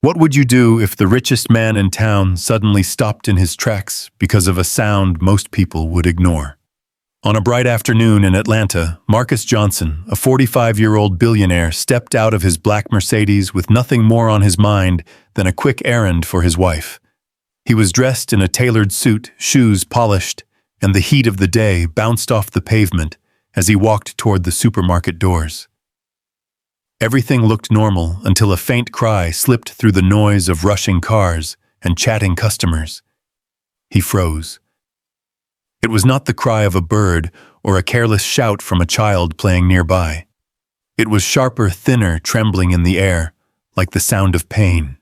What would you do if the richest man in town suddenly stopped in his tracks because of a sound most people would ignore? On a bright afternoon in Atlanta, Marcus Johnson, a 45-year-old billionaire, stepped out of his black Mercedes with nothing more on his mind than a quick errand for his wife. He was dressed in a tailored suit, shoes polished, and the heat of the day bounced off the pavement as he walked toward the supermarket doors. Everything looked normal until a faint cry slipped through the noise of rushing cars and chatting customers. He froze. It was not the cry of a bird or a careless shout from a child playing nearby. It was sharper, thinner, trembling in the air, like the sound of pain.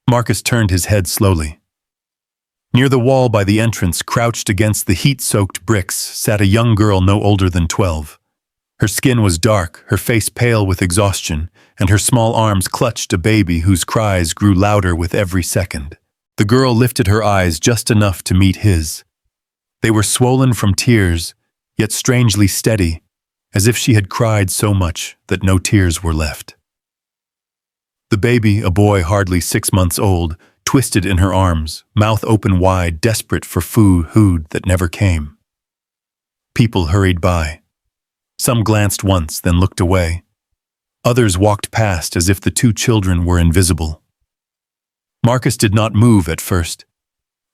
Marcus turned his head slowly. Near the wall by the entrance, crouched against the heat-soaked bricks, sat a young girl no older than 12. Her skin was dark, her face pale with exhaustion, and her small arms clutched a baby whose cries grew louder with every second. The girl lifted her eyes just enough to meet his. They were swollen from tears, yet strangely steady, as if she had cried so much that no tears were left. The baby, a boy hardly 6 months old, twisted in her arms, mouth open wide, desperate for food that never came. People hurried by. Some glanced once, then looked away. Others walked past as if the two children were invisible. Marcus did not move at first.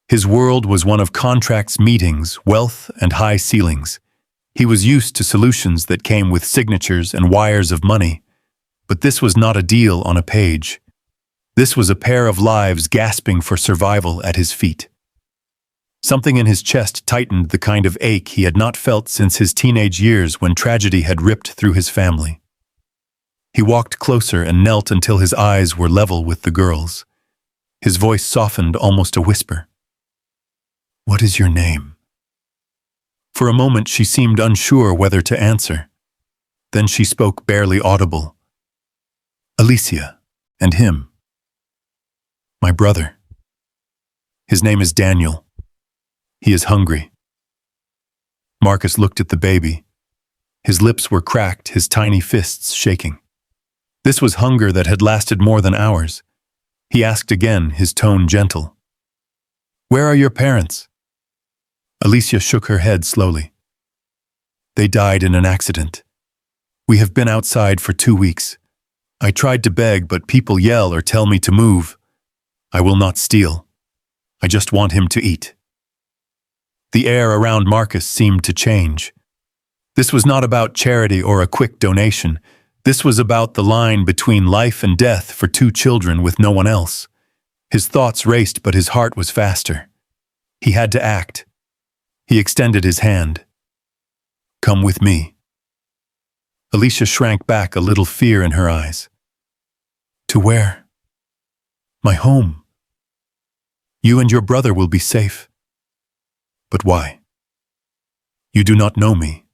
His world was one of contracts, meetings, wealth, and high ceilings. He was used to solutions that came with signatures and wires of money. But this was not a deal on a page. This was a pair of lives gasping for survival at his feet. Something in his chest tightened, the kind of ache he had not felt since his teenage years when tragedy had ripped through his family. He walked closer and knelt until his eyes were level with the girl's. His voice softened, almost a whisper. "What is your name?" For a moment she seemed unsure whether to answer. Then she spoke, barely audible. "Alicia, and him. My brother. His name is Daniel. He is hungry." Marcus looked at the baby. His lips were cracked, his tiny fists shaking. This was hunger that had lasted more than hours. He asked again, his tone gentle. "Where are your parents?" Alicia shook her head slowly. "They died in an accident. We have been outside for 2 weeks. I tried to beg, but people yell or tell me to move. I will not steal. I just want him to eat." The air around Marcus seemed to change. This was not about charity or a quick donation. This was about the line between life and death for two children with no one else. His thoughts raced, but his heart was faster. He had to act. He extended his hand. "Come with me." Alicia shrank back, a little fear in her eyes. "To where?" "My home. You and your brother will be safe." "But why?" "You do not know me."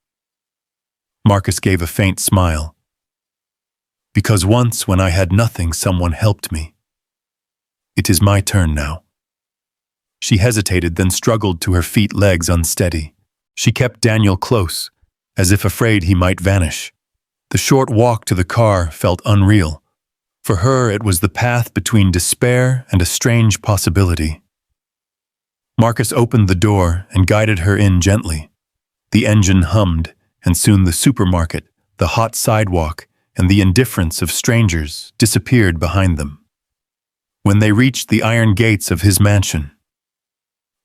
Marcus gave a faint smile. "Because once, when I had nothing, someone helped me. It is my turn now." She hesitated, then struggled to her feet, legs unsteady. She kept Daniel close, as if afraid he might vanish. The short walk to the car felt unreal. For her, it was the path between despair and a strange possibility. Marcus opened the door and guided her in gently. The engine hummed, and soon the supermarket, the hot sidewalk, and the indifference of strangers disappeared behind them. When they reached the iron gates of his mansion,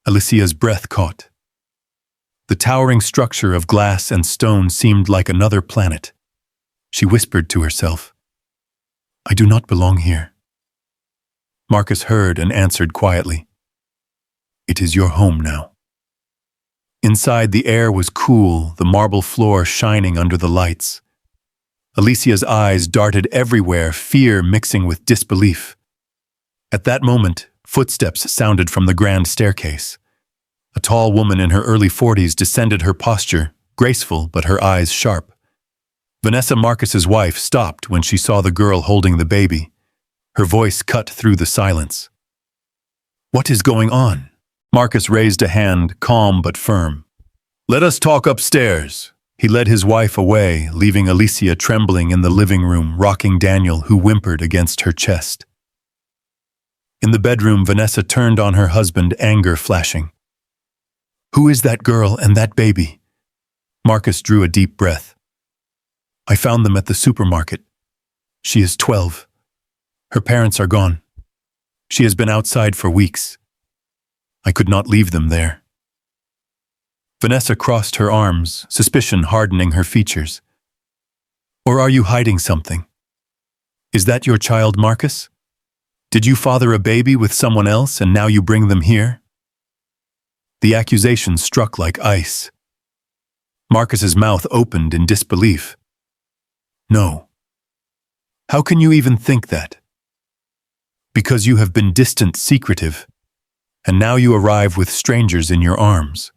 Alicia's breath caught. The towering structure of glass and stone seemed like another planet. She whispered to herself, "I do not belong here." Marcus heard and answered quietly, "It is your home now." Inside, the air was cool, the marble floor shining under the lights. Alicia's eyes darted everywhere, fear mixing with disbelief. At that moment, footsteps sounded from the grand staircase. A tall woman in her early 40s descended, her posture graceful but her eyes sharp. Vanessa, Marcus's wife, stopped when she saw the girl holding the baby. Her voice cut through the silence. "What is going on?" Marcus raised a hand, calm but firm. "Let us talk upstairs." He led his wife away, leaving Alicia trembling in the living room, rocking Daniel, who whimpered against her chest. In the bedroom, Vanessa turned on her husband, anger flashing. "Who is that girl and that baby?" Marcus drew a deep breath. "I found them at the supermarket. She is 12. Her parents are gone. She has been outside for weeks. I could not leave them there." Vanessa crossed her arms, suspicion hardening her features. "Or are you hiding something? Is that your child, Marcus? Did you father a baby with someone else and now you bring them here?" The accusation struck like ice. Marcus's mouth opened in disbelief. "No. How can you even think that? Because you have been distant, secretive, and now you arrive with strangers in your arms.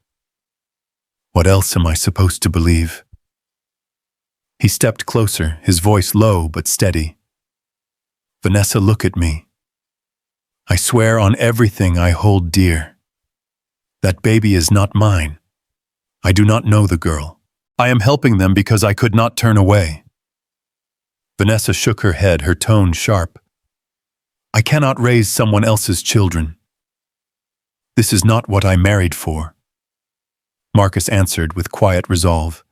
What else am I supposed to believe?" He stepped closer, his voice low but steady. "Vanessa, look at me. I swear on everything I hold dear. That baby is not mine. I do not know the girl. I am helping them because I could not turn away." Vanessa shook her head, her tone sharp. "I cannot raise someone else's children. This is not what I married for." Marcus answered with quiet resolve.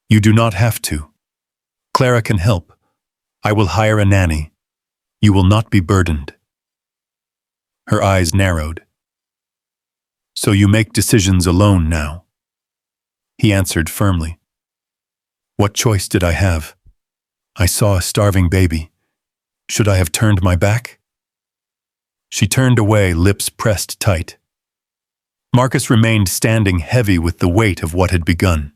"You do not have to. Clara can help. I will hire a nanny. You will not be burdened." Her eyes narrowed. "So you make decisions alone now?" He answered firmly. "What choice did I have? I saw a starving baby. Should I have turned my back?" She turned away, lips pressed tight. Marcus remained standing, heavy with the weight of what had begun.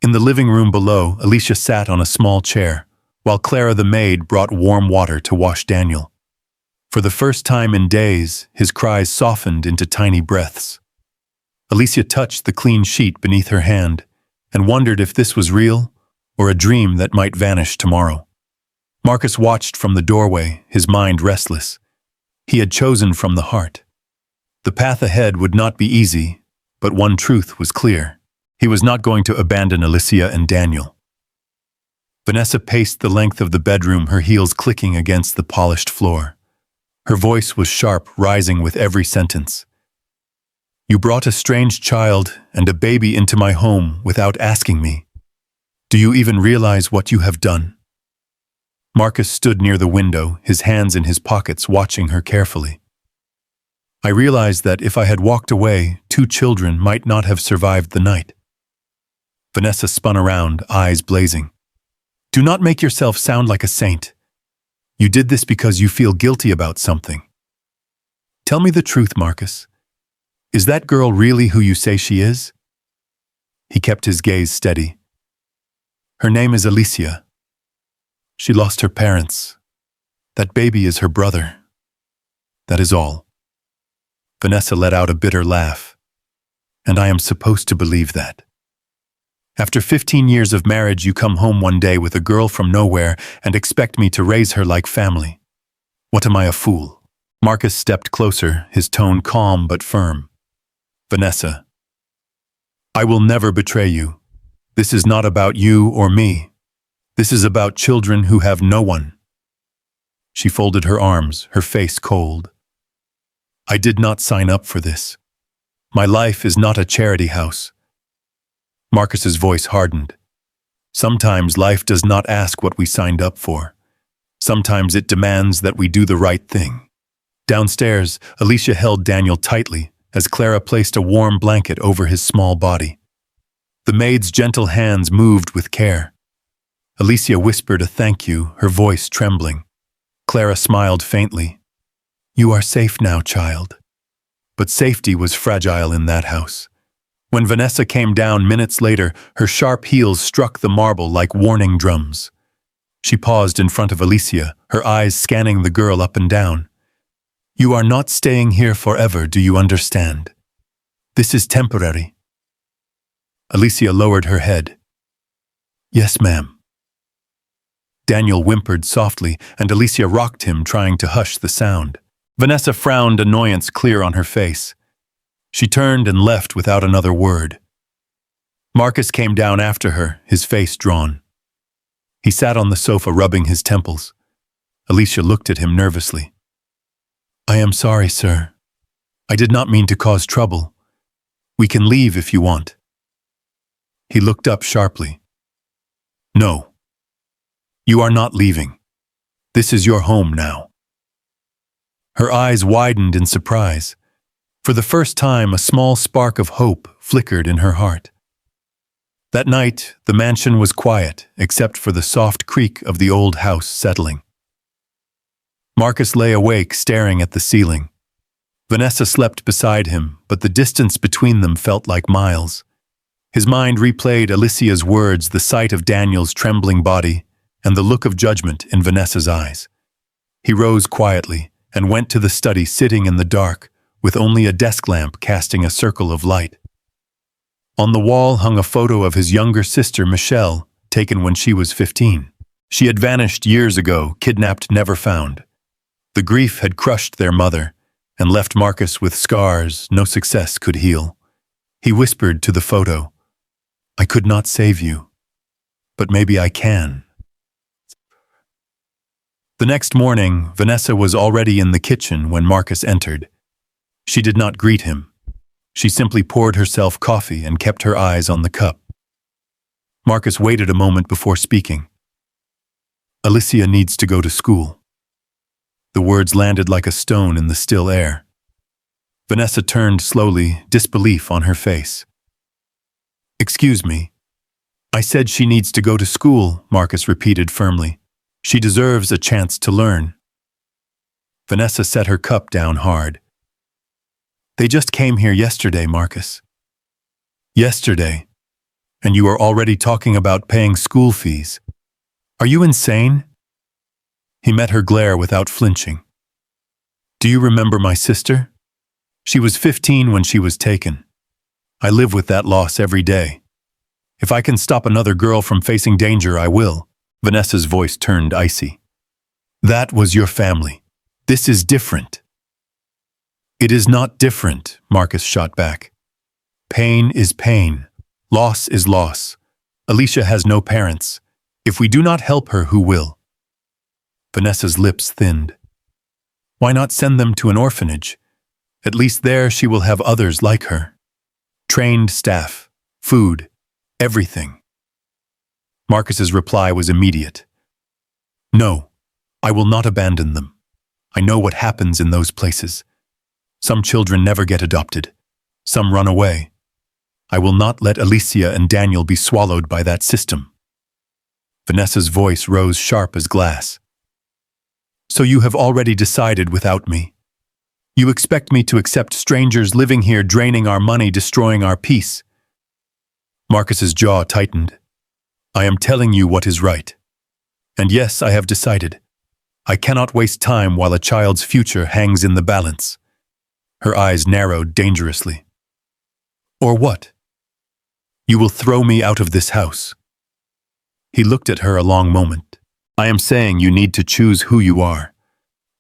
In the living room below, Alicia sat on a small chair, while Clara the maid brought warm water to wash Daniel. For the first time in days, his cries softened into tiny breaths. Alicia touched the clean sheet beneath her hand and wondered if this was real or a dream that might vanish tomorrow. Marcus watched from the doorway, his mind restless. He had chosen from the heart. The path ahead would not be easy, but one truth was clear. He was not going to abandon Alicia and Daniel. Vanessa paced the length of the bedroom, her heels clicking against the polished floor. Her voice was sharp, rising with every sentence. "You brought a strange child and a baby into my home without asking me. Do you even realize what you have done?" Marcus stood near the window, his hands in his pockets, watching her carefully. "I realized that if I had walked away, 2 children might not have survived the night." Vanessa spun around, eyes blazing. "Do not make yourself sound like a saint. You did this because you feel guilty about something. Tell me the truth, Marcus. Is that girl really who you say she is?" He kept his gaze steady. "Her name is Alicia. She lost her parents. That baby is her brother. That is all." Vanessa let out a bitter laugh. "And I am supposed to believe that? After 15 years of marriage, you come home one day with a girl from nowhere and expect me to raise her like family. What am I, a fool?" Marcus stepped closer, his tone calm but firm. "Vanessa, I will never betray you. This is not about you or me. This is about children who have no one." She folded her arms, her face cold. "I did not sign up for this. My life is not a charity house." Marcus's voice hardened. "Sometimes life does not ask what we signed up for. Sometimes it demands that we do the right thing." Downstairs, Alicia held Daniel tightly as Clara placed a warm blanket over his small body. The maid's gentle hands moved with care. Alicia whispered a thank you, her voice trembling. Clara smiled faintly. "You are safe now, child." But safety was fragile in that house. When Vanessa came down minutes later, her sharp heels struck the marble like warning drums. She paused in front of Alicia, her eyes scanning the girl up and down. "You are not staying here forever, do you understand? This is temporary." Alicia lowered her head. "Yes, ma'am." Daniel whimpered softly, and Alicia rocked him, trying to hush the sound. Vanessa frowned, annoyance clear on her face. She turned and left without another word. Marcus came down after her, his face drawn. He sat on the sofa, rubbing his temples. Alicia looked at him nervously. I am sorry, sir. I did not mean to cause trouble. We can leave if you want. He looked up sharply. No. You are not leaving. This is your home now. Her eyes widened in surprise. For the first time, a small spark of hope flickered in her heart. That night, the mansion was quiet, except for the soft creak of the old house settling. Marcus lay awake, staring at the ceiling. Vanessa slept beside him, but the distance between them felt like miles. His mind replayed Alicia's words, the sight of Daniel's trembling body, and the look of judgment in Vanessa's eyes. He rose quietly and went to the study, sitting in the dark, with only a desk lamp casting a circle of light. On the wall hung a photo of his younger sister, Michelle, taken when she was 15. She had vanished years ago, kidnapped, never found. The grief had crushed their mother and left Marcus with scars no success could heal. He whispered to the photo, "I could not save you, but maybe I can." The next morning, Vanessa was already in the kitchen when Marcus entered. She did not greet him. She simply poured herself coffee and kept her eyes on the cup. Marcus waited a moment before speaking. "Alicia needs to go to school." The words landed like a stone in the still air. Vanessa turned slowly, disbelief on her face. "Excuse me. I said she needs to go to school," Marcus repeated firmly. "She deserves a chance to learn." Vanessa set her cup down hard. "They just came here yesterday, Marcus." "Yesterday? And you are already talking about paying school fees. Are you insane?" He met her glare without flinching. "Do you remember my sister? She was 15 when she was taken. I live with that loss every day. If I can stop another girl from facing danger, I will." Vanessa's voice turned icy. "That was your family. This is different." "It is not different," Marcus shot back. "Pain is pain. Loss is loss. Alicia has no parents. If we do not help her, who will?" Vanessa's lips thinned. "Why not send them to an orphanage? At least there she will have others like her. Trained staff, food, everything." Marcus's reply was immediate. "No, I will not abandon them. I know what happens in those places. Some children never get adopted. Some run away. I will not let Alicia and Daniel be swallowed by that system." Vanessa's voice rose sharp as glass. "So you have already decided without me? You expect me to accept strangers living here, draining our money, destroying our peace?" Marcus's jaw tightened. "I am telling you what is right. And yes, I have decided. I cannot waste time while a child's future hangs in the balance." Her eyes narrowed dangerously. "Or what? You will throw me out of this house?" He looked at her a long moment. "I am saying you need to choose who you are.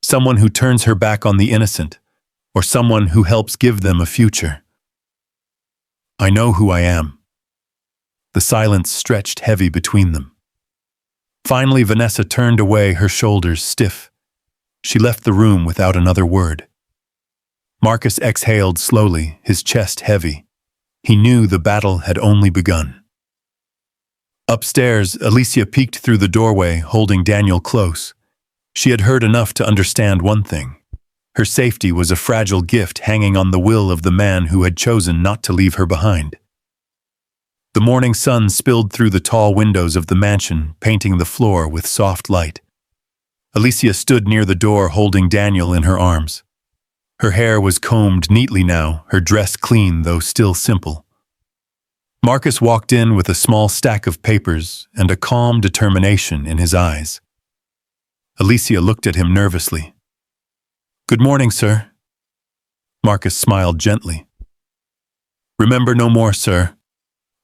Someone who turns her back on the innocent, or someone who helps give them a future." "I know who I am." The silence stretched heavy between them. Finally, Vanessa turned away, her shoulders stiff. She left the room without another word. Marcus exhaled slowly, his chest heavy. He knew the battle had only begun. Upstairs, Alicia peeked through the doorway, holding Daniel close. She had heard enough to understand one thing. Her safety was a fragile gift hanging on the will of the man who had chosen not to leave her behind. The morning sun spilled through the tall windows of the mansion, painting the floor with soft light. Alicia stood near the door, holding Daniel in her arms. Her hair was combed neatly now, her dress clean though still simple. Marcus walked in with a small stack of papers and a calm determination in his eyes. Alicia looked at him nervously. "Good morning, sir." Marcus smiled gently. "Remember no more, sir.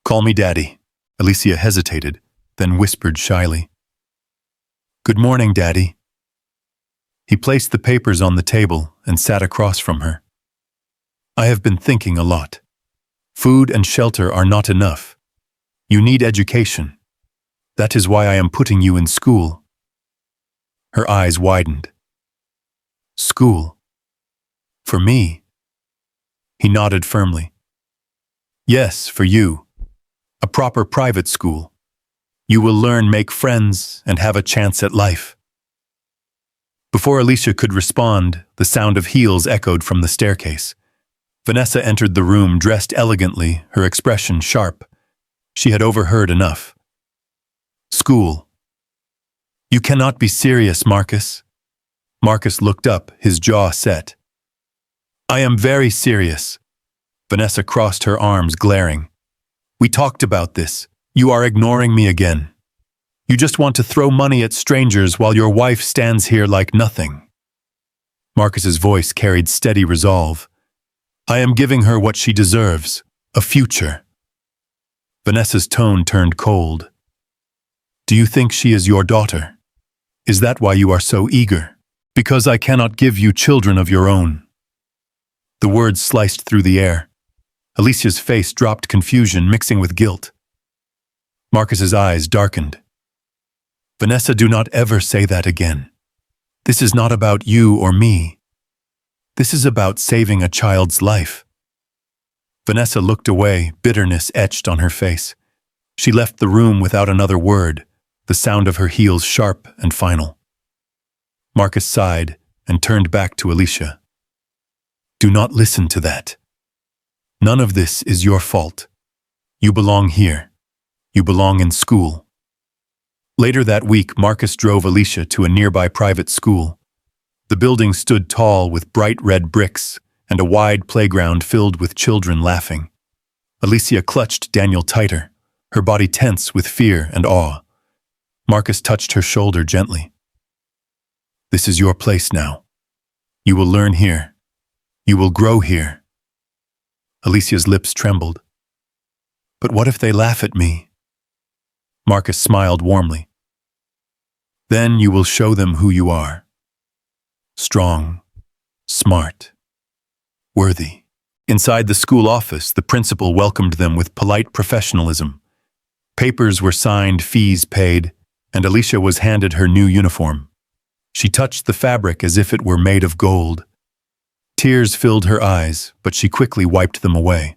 Call me Daddy." Alicia hesitated, then whispered shyly, "Good morning, Daddy." He placed the papers on the table and sat across from her. "I have been thinking a lot. Food and shelter are not enough. You need education. That is why I am putting you in school." Her eyes widened. "School? For me? He nodded firmly. Yes, for you. A proper private school. You will learn, make friends, and have a chance at life. Before Alicia could respond, the sound of heels echoed from the staircase. Vanessa entered the room dressed elegantly, her expression sharp. She had overheard enough. School. You cannot be serious, Marcus. Marcus looked up, his jaw set. I am very serious. Vanessa crossed her arms, glaring. We talked about this. You are ignoring me again. You just want to throw money at strangers while your wife stands here like nothing. Marcus's voice carried steady resolve. I am giving her what she deserves, a future. Vanessa's tone turned cold. Do you think she is your daughter? Is that why you are so eager? Because I cannot give you children of your own. The words sliced through the air. Alicia's face dropped, confusion mixing with guilt. Marcus's eyes darkened. Vanessa, do not ever say that again. This is not about you or me. This is about saving a child's life. Vanessa looked away, bitterness etched on her face. She left the room without another word, the sound of her heels sharp and final. Marcus sighed and turned back to Alicia. Do not listen to that. None of this is your fault. You belong here. You belong in school. Later that week, Marcus drove Alicia to a nearby private school. The building stood tall with bright red bricks and a wide playground filled with children laughing. Alicia clutched Daniel tighter, her body tense with fear and awe. Marcus touched her shoulder gently. This is your place now. You will learn here. You will grow here. Alicia's lips trembled. But what if they laugh at me? Marcus smiled warmly. Then you will show them who you are. Strong, smart, worthy. Inside the school office, the principal welcomed them with polite professionalism. Papers were signed, fees paid, and Alicia was handed her new uniform. She touched the fabric as if it were made of gold. Tears filled her eyes, but she quickly wiped them away.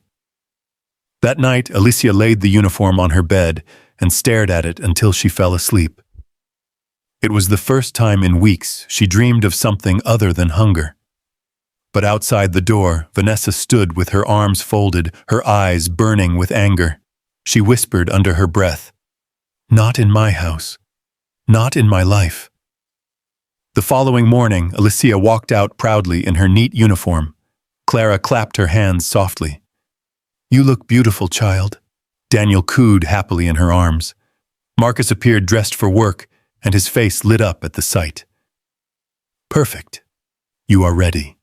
That night, Alicia laid the uniform on her bed and stared at it until she fell asleep. It was the first time in weeks she dreamed of something other than hunger. But outside the door, Vanessa stood with her arms folded, her eyes burning with anger. She whispered under her breath, "Not in my house. Not in my life." The following morning, Alicia walked out proudly in her neat uniform. Clara clapped her hands softly. "You look beautiful, child." Daniel cooed happily in her arms. Marcus appeared dressed for work, and his face lit up at the sight. "Perfect. You are ready."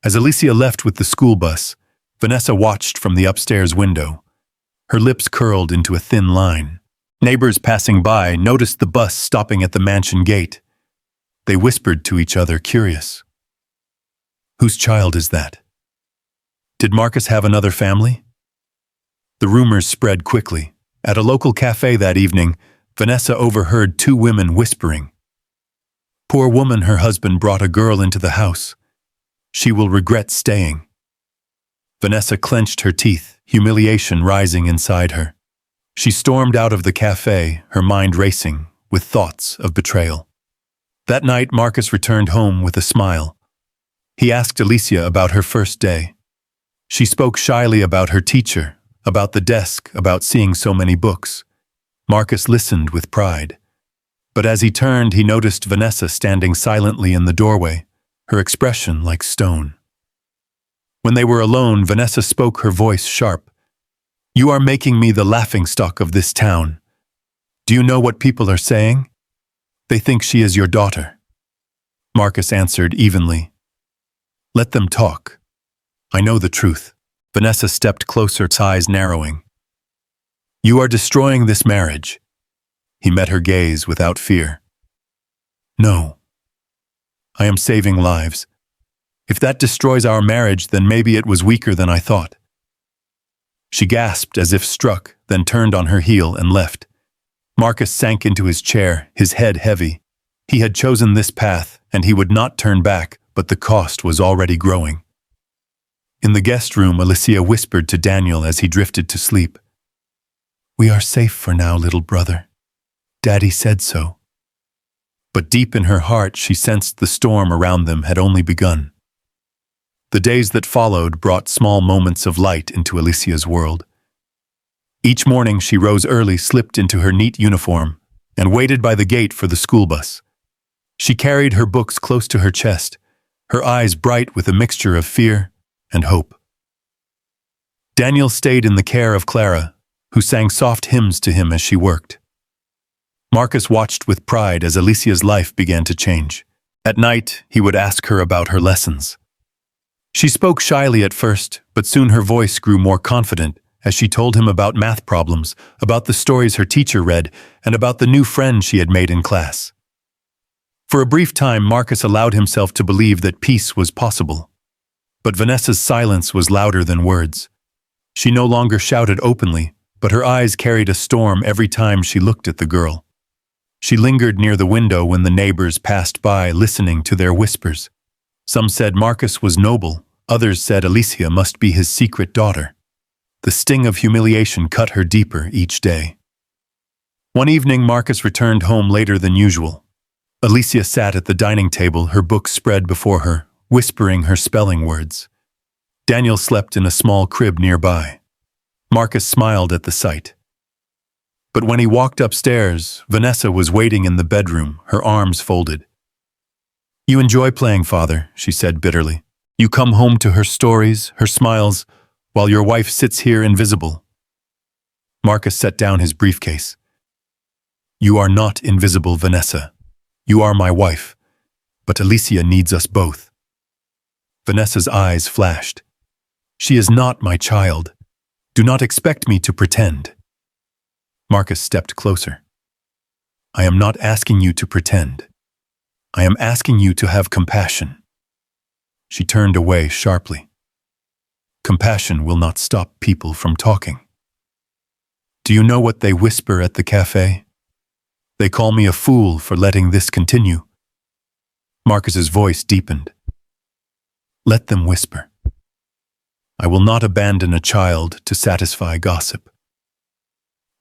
As Alicia left with the school bus, Vanessa watched from the upstairs window. Her lips curled into a thin line. Neighbors passing by noticed the bus stopping at the mansion gate. They whispered to each other, curious. Whose child is that? Did Marcus have another family? The rumors spread quickly. At a local cafe that evening, Vanessa overheard two women whispering. "Poor woman, her husband brought a girl into the house. She will regret staying." Vanessa clenched her teeth, humiliation rising inside her. She stormed out of the cafe, her mind racing, with thoughts of betrayal. That night, Marcus returned home with a smile. He asked Alicia about her first day. She spoke shyly about her teacher, about the desk, about seeing so many books. Marcus listened with pride. But as he turned, he noticed Vanessa standing silently in the doorway, her expression like stone. When they were alone, Vanessa spoke, her voice sharp. "You are making me the laughingstock of this town. Do you know what people are saying? They think she is your daughter." Marcus answered evenly. "Let them talk. I know the truth." Vanessa stepped closer, eyes narrowing. "You are destroying this marriage." He met her gaze without fear. "No. I am saving lives. If that destroys our marriage, then maybe it was weaker than I thought." She gasped as if struck, then turned on her heel and left. Marcus sank into his chair, his head heavy. He had chosen this path, and he would not turn back, but the cost was already growing. In the guest room, Alicia whispered to Daniel as he drifted to sleep. "We are safe for now, little brother. Daddy said so." But deep in her heart, she sensed the storm around them had only begun. The days that followed brought small moments of light into Alicia's world. Each morning she rose early, slipped into her neat uniform, and waited by the gate for the school bus. She carried her books close to her chest, her eyes bright with a mixture of fear and hope. Daniel stayed in the care of Clara, who sang soft hymns to him as she worked. Marcus watched with pride as Alicia's life began to change. At night, he would ask her about her lessons. She spoke shyly at first, but soon her voice grew more confident as she told him about math problems, about the stories her teacher read, and about the new friends she had made in class. For a brief time, Marcus allowed himself to believe that peace was possible. But Vanessa's silence was louder than words. She no longer shouted openly, but her eyes carried a storm every time she looked at the girl. She lingered near the window when the neighbors passed by, listening to their whispers. Some said Marcus was noble, others said Alicia must be his secret daughter. The sting of humiliation cut her deeper each day. One evening, Marcus returned home later than usual. Alicia sat at the dining table, her books spread before her, whispering her spelling words. Daniel slept in a small crib nearby. Marcus smiled at the sight. But when he walked upstairs, Vanessa was waiting in the bedroom, her arms folded. "You enjoy playing, Father," she said bitterly. "You come home to her stories, her smiles, while your wife sits here invisible." Marcus set down his briefcase. "You are not invisible, Vanessa. You are my wife, but Alicia needs us both." Vanessa's eyes flashed. "She is not my child. Do not expect me to pretend." Marcus stepped closer. "I am not asking you to pretend. I am asking you to have compassion." She turned away sharply. "Compassion will not stop people from talking. Do you know what they whisper at the cafe? They call me a fool for letting this continue." Marcus's voice deepened. "Let them whisper. I will not abandon a child to satisfy gossip."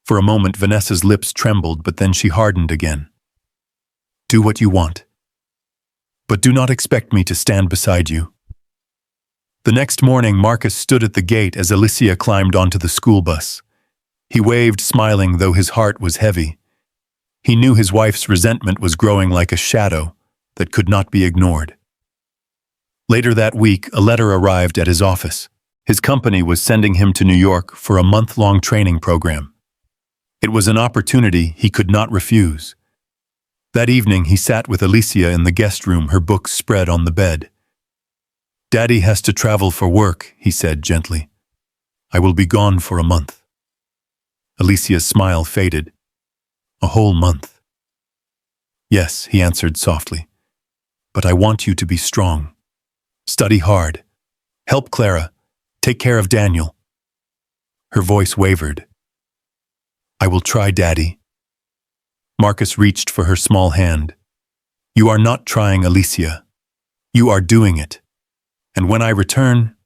For a moment, Vanessa's lips trembled, but then she hardened again. "Do what you want. But do not expect me to stand beside you." The next morning, Marcus stood at the gate as Alicia climbed onto the school bus. He waved, smiling, though his heart was heavy. He knew his wife's resentment was growing like a shadow that could not be ignored. Later that week, a letter arrived at his office. His company was sending him to New York for a month-long training program. It was an opportunity he could not refuse. That evening, he sat with Alicia in the guest room, her books spread on the bed. "Daddy has to travel for work," he said gently. "I will be gone for a month." Alicia's smile faded. "A whole month?" "Yes," he answered softly. "But I want you to be strong. Study hard. Help Clara. Take care of Daniel." Her voice wavered. "I will try, Daddy." Marcus reached for her small hand. "You are not trying, Alicia. You are doing it. And when I return,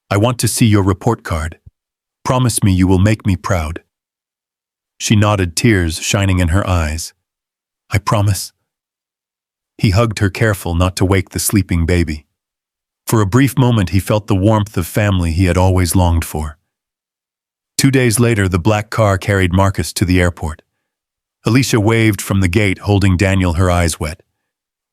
I want to see your report card. Promise me you will make me proud." She nodded, tears shining in her eyes. "I promise." He hugged her, careful not to wake the sleeping baby. For a brief moment, he felt the warmth of family he had always longed for. 2 days later, the black car carried Marcus to the airport. Alicia waved from the gate, holding Daniel, her eyes wet.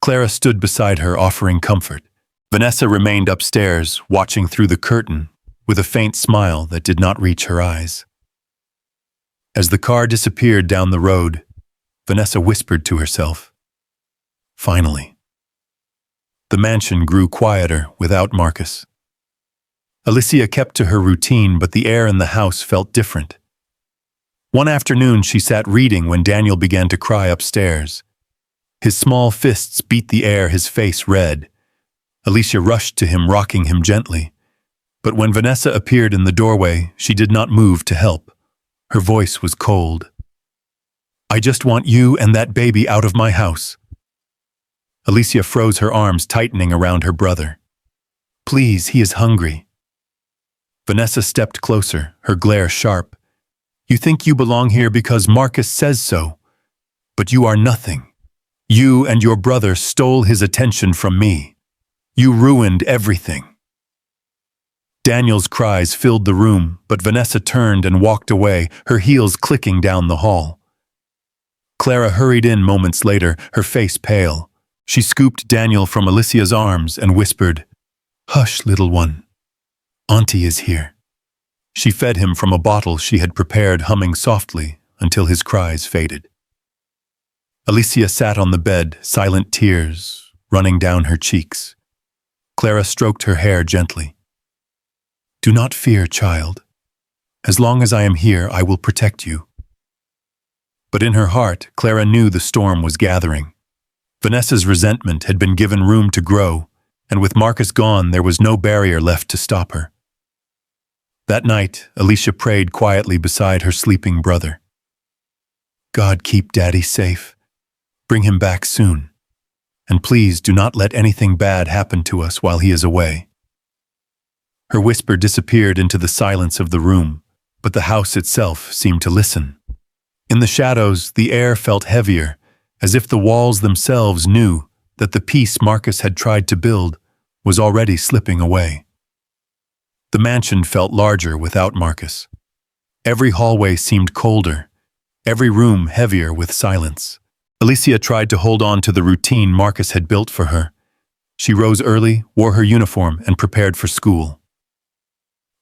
Clara stood beside her, offering comfort. Vanessa remained upstairs, watching through the curtain, with a faint smile that did not reach her eyes. As the car disappeared down the road, Vanessa whispered to herself, "Finally." The mansion grew quieter without Marcus. Alicia kept to her routine, but the air in the house felt different. One afternoon, she sat reading when Daniel began to cry upstairs. His small fists beat the air, his face red. Alicia rushed to him, rocking him gently. But when Vanessa appeared in the doorway, she did not move to help. Her voice was cold. "I just want you and that baby out of my house." Alicia froze, her arms tightening around her brother. Please, he is hungry. Vanessa stepped closer, her glare sharp. You think you belong here because Marcus says so, but you are nothing. You and your brother stole his attention from me. You ruined everything. Daniel's cries filled the room, but Vanessa turned and walked away, her heels clicking down the hall. Clara hurried in moments later, her face pale. She scooped Daniel from Alicia's arms and whispered, Hush, little one. Auntie is here. She fed him from a bottle she had prepared, humming softly until his cries faded. Alicia sat on the bed, silent tears running down her cheeks. Clara stroked her hair gently. Do not fear, child. As long as I am here, I will protect you. But in her heart, Clara knew the storm was gathering. Vanessa's resentment had been given room to grow, and with Marcus gone, there was no barrier left to stop her. That night, Alicia prayed quietly beside her sleeping brother. God, keep Daddy safe. Bring him back soon. And please do not let anything bad happen to us while he is away. Her whisper disappeared into the silence of the room, but the house itself seemed to listen. In the shadows, the air felt heavier, as if the walls themselves knew that the peace Marcus had tried to build was already slipping away. The mansion felt larger without Marcus. Every hallway seemed colder, every room heavier with silence. Alicia tried to hold on to the routine Marcus had built for her. She rose early, wore her uniform, and prepared for school.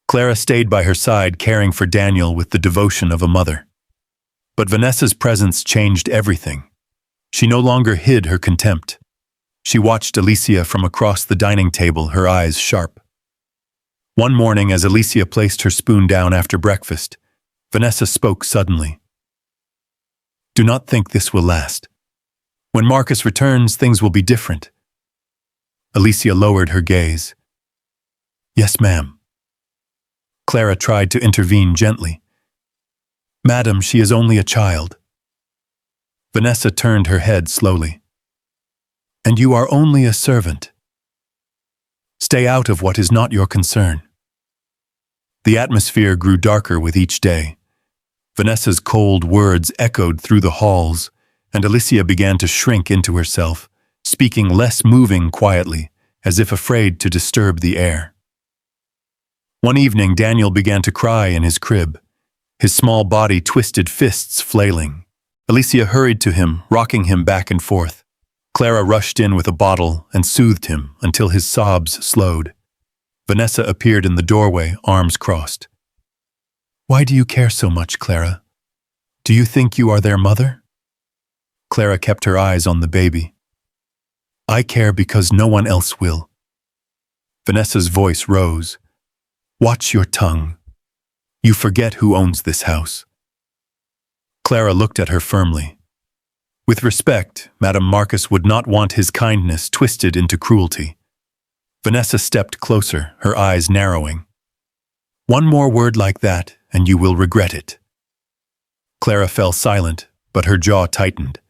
Clara stayed by her side, caring for Daniel with the devotion of a mother. But Vanessa's presence changed everything. She no longer hid her contempt. She watched Alicia from across the dining table, her eyes sharp. One morning, as Alicia placed her spoon down after breakfast, Vanessa spoke suddenly. Do not think this will last. When Marcus returns, things will be different. Alicia lowered her gaze. Yes, ma'am. Clara tried to intervene gently. Madam, she is only a child. Vanessa turned her head slowly. And you are only a servant. Stay out of what is not your concern. The atmosphere grew darker with each day. Vanessa's cold words echoed through the halls, and Alicia began to shrink into herself, speaking less, moving quietly, as if afraid to disturb the air. One evening, Daniel began to cry in his crib, his small body twisted, fists flailing. Alicia hurried to him, rocking him back and forth. Clara rushed in with a bottle and soothed him until his sobs slowed. Vanessa appeared in the doorway, arms crossed. Why do you care so much, Clara? Do you think you are their mother? Clara kept her eyes on the baby. I care because no one else will. Vanessa's voice rose. Watch your tongue. You forget who owns this house. Clara looked at her firmly. With respect, Madame Marcus would not want his kindness twisted into cruelty. Vanessa stepped closer, her eyes narrowing. One more word like that, and you will regret it. Clara fell silent, but her jaw tightened.